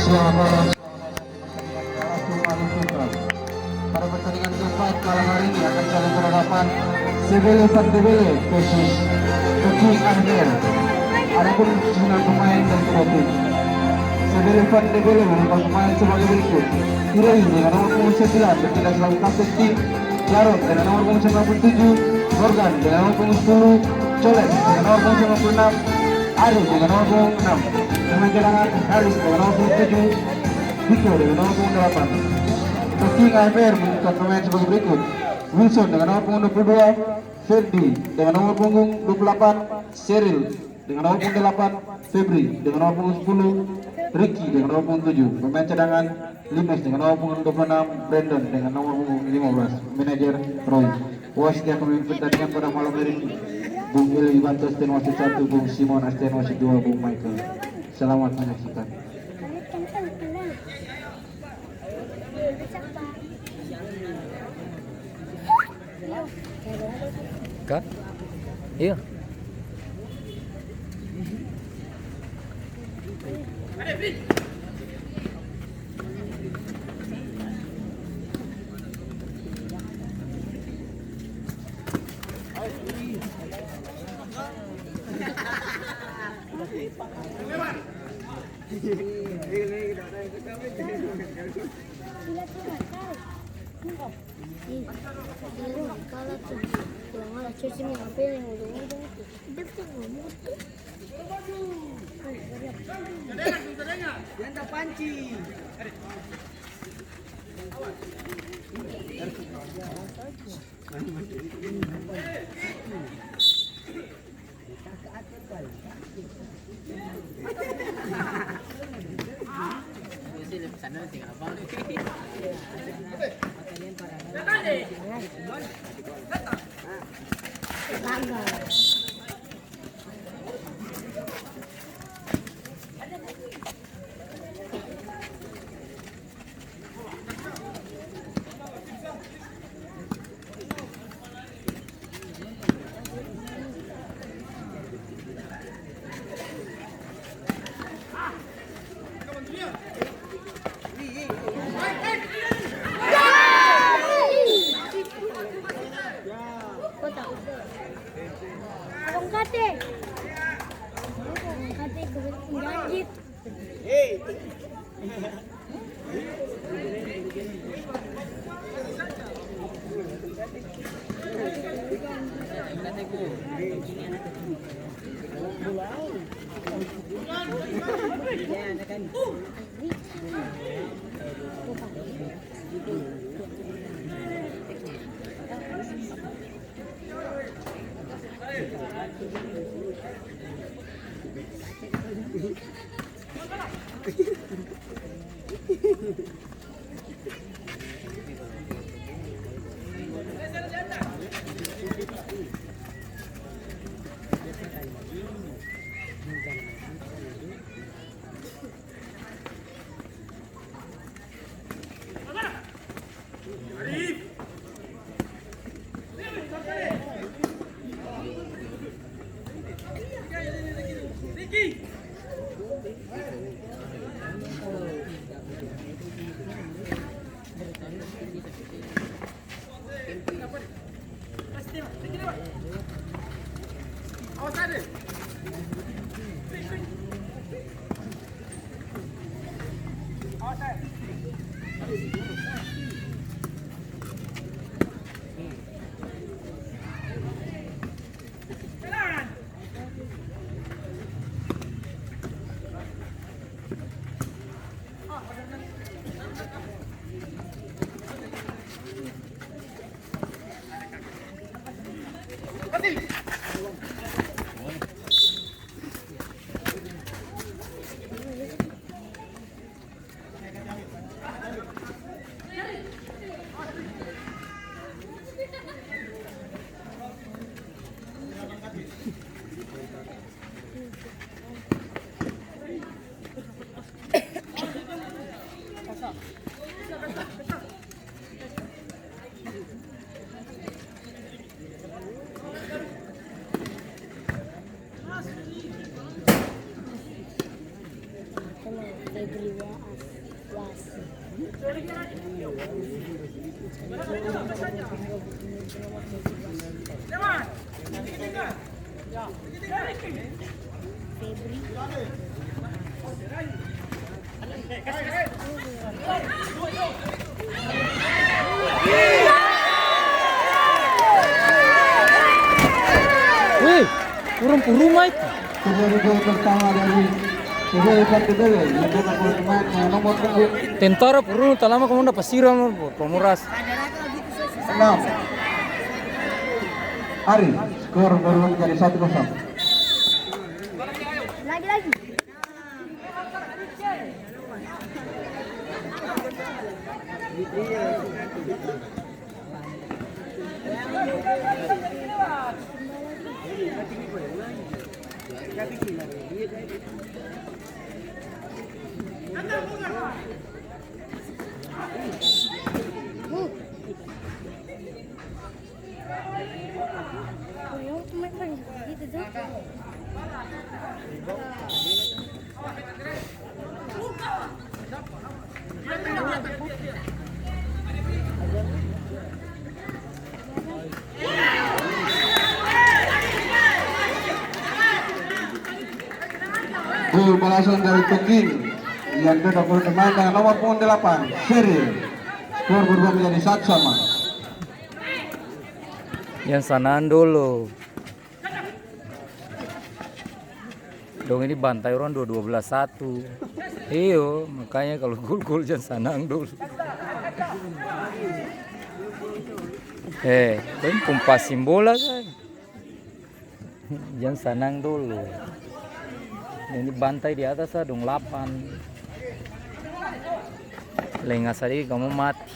Selamat pada pertandingan keempat malam hari ini akan saling berhadapan Sebele Pandebele versus King Akhir. Adapun 9 pemain dan kedua tim. Sebele Pandebele merupakan pemain sebagai berikut: Hirai dengan nomor punggung 9 bertindak sebagai kapten tim, Jarod dengan nomor punggung 97, Morgan dengan nomor punggung 10, Colek dengan nomor punggung 96, Ari dengan nomor punggung 6, pemain cadangan Haris dengan nomor punggung 7, Viko dengan nomor punggung 8. King AFR membuka pemain sebagai berikut: Wilson dengan nomor punggung 22, Ferdi dengan nomor punggung 28, Cheryl dengan nomor punggung 8, Febri dengan nomor punggung 10, Ricky dengan nomor punggung 7. Pemain cadangan Limes dengan nomor punggung 26, Brandon dengan nomor punggung 15. Manajer Roy. Wasit yang memimpin pertandingan pada malam hari ini Bung Eli Banto Asten wasit 1, Bung Simon Asten wasit 2, Bung Michael. Selamat menyaksikan. Kak? Iya. Panci. Febri Wasi. Febri. Wih, kurung-kurung Mike. Sebagai gol pertama dari sebagai Pantebele yang dilakukan pemain yang nomor punggung Tentara purun tak lama kamu dapat siram pemuras. 6. Ari, skor baru menjadi 1-0. Lagi. Oh, ya, main lagi gitu tuh. Gol balasan dari Pekin yang dilakukan pemain dengan nomor punggung 8 Sheryl. Skor berubah menjadi 1-1. Yang sanaan dulu. Dong ini bantai orang 12-1. Iyo, makanya kalau gol-gol jangan sanang dulu. Kan kumpasin bola kan. Jangan sanang dulu. Ini bantai di atas dong 8. Lengah tadi kamu mati.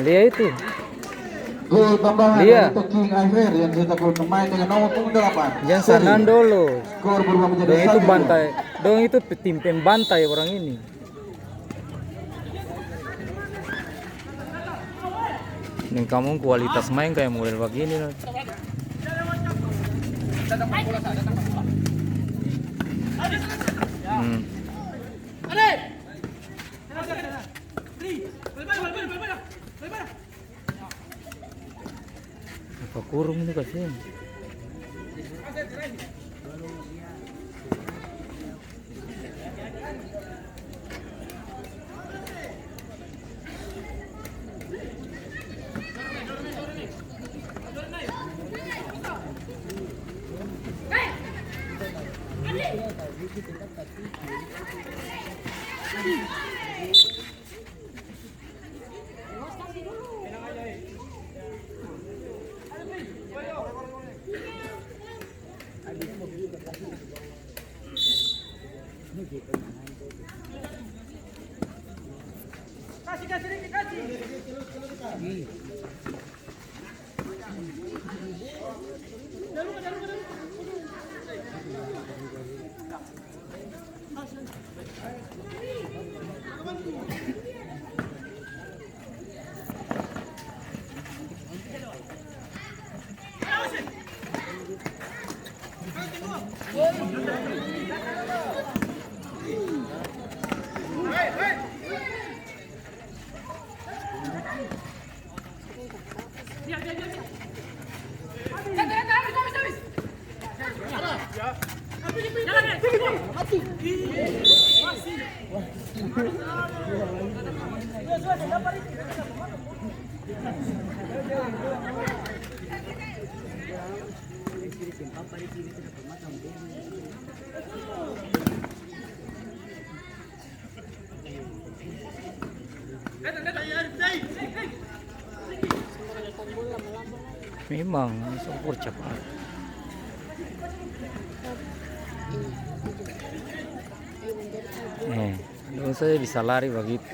Lia itu. Gol tambahan Iya. untuk King Akhir yang cetak gol pemain dengan nomor punggung 8. Yang Sanando loh. Skor berubah menjadi Dong itu 1-2. bantai. Dong itu tim pembantai orang ini. Dan kamu kualitas main kayak model begini loh. Hmm. Apa kurung ini kasihan. Memang sempur cepat. Dong saya bisa lari begitu.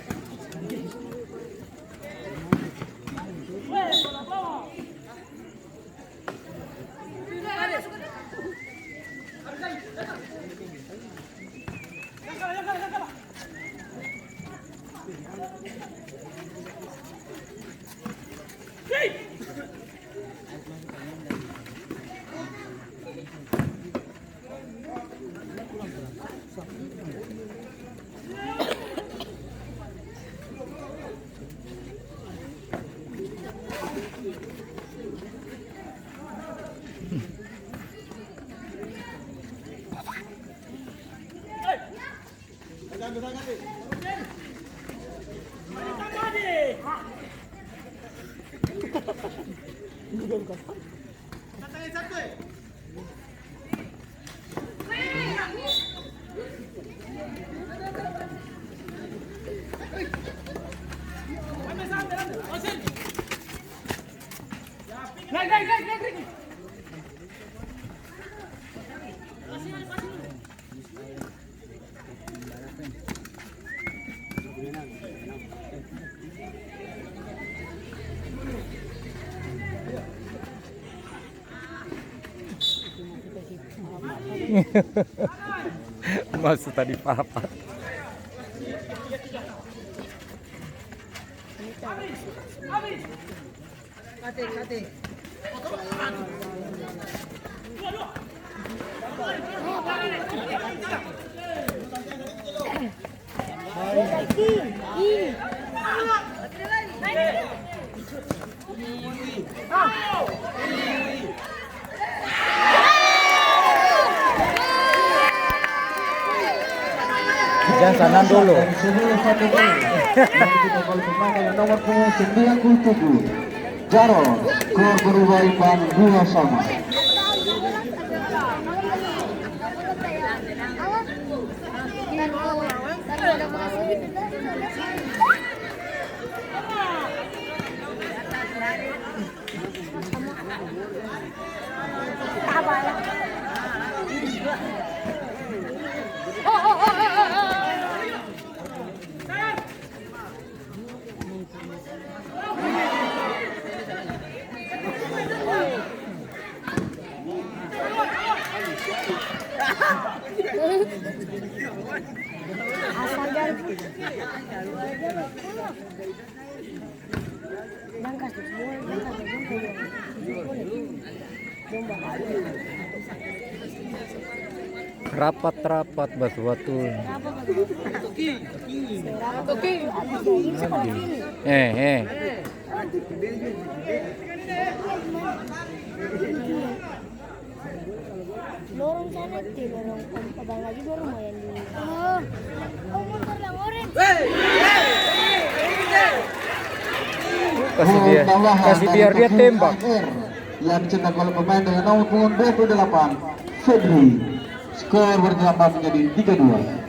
Masuk tadi papat. Jangan sana dulu. Sebelum 1 gol. Yang cetak gol pemain dengan nomor punggung 97. Jaro. Skor berubah imbang 2-2. Asal dari Dangkas tuh semua, dangkas tuh jomba. Rapat-rapat betul-betul. Lorong sana itu, lorong abang lagi lorong main di. Oh, motor yang orange. Kasih biar dia tembak. Yang dicetak oleh pemain dengan nomor punggung 28 Febri. Skor bertambah menjadi 3-2.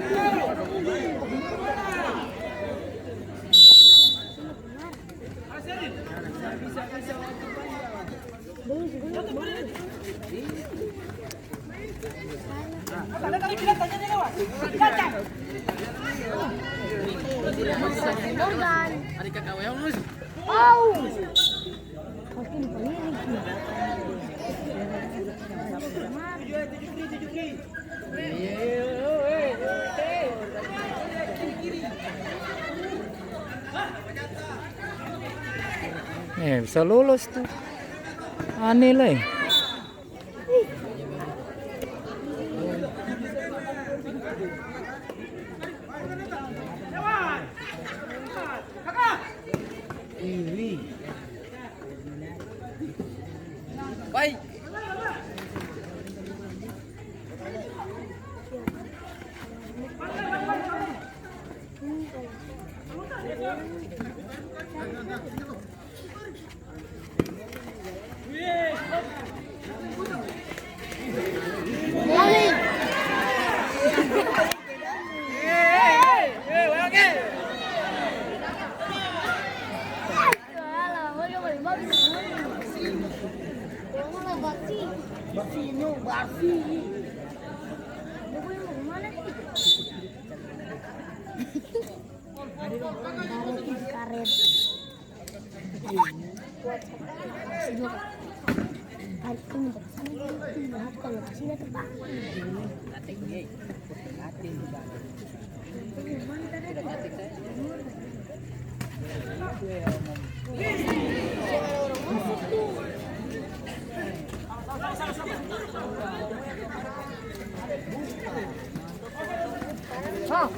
Morgan. Oh. Pasti dipelirik. Bisa lolos tuh. Aneh lah. Baik.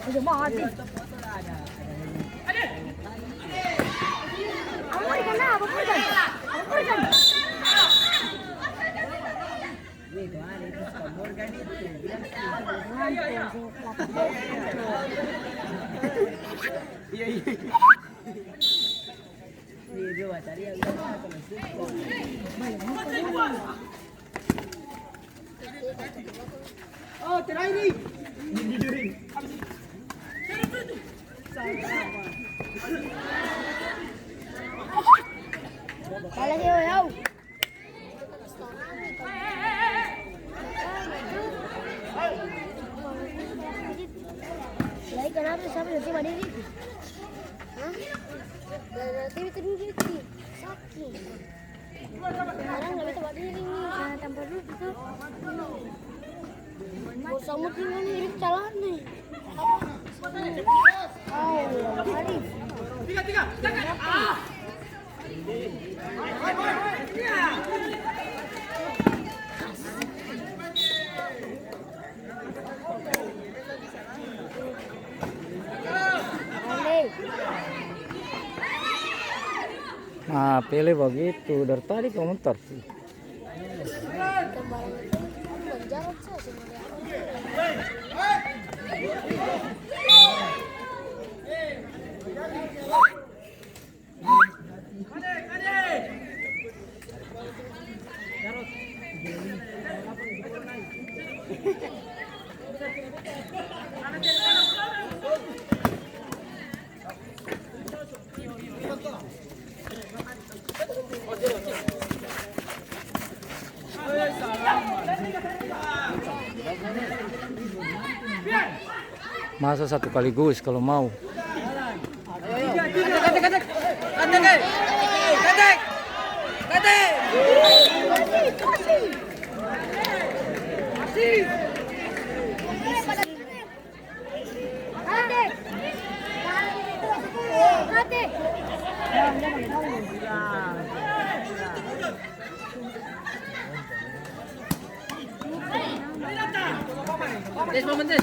Udah mati. Kamu di mana? Apa pergan? Apa pergan? Oh, terakhir nih. Kalah dia, yo. Lagi kenapa sampai nanti pada ini? Hah? Nanti itu dulu itu sakit. Sekarang nggak bisa pada ini nih, tanpa dulu itu. Mau samut ini hidup jalan nih. Oh, Arif. Tiga. Nah, pilih begitu dari tadi komentar sih. Masa satu kali gus kalau mau. Katek. Des, momen des.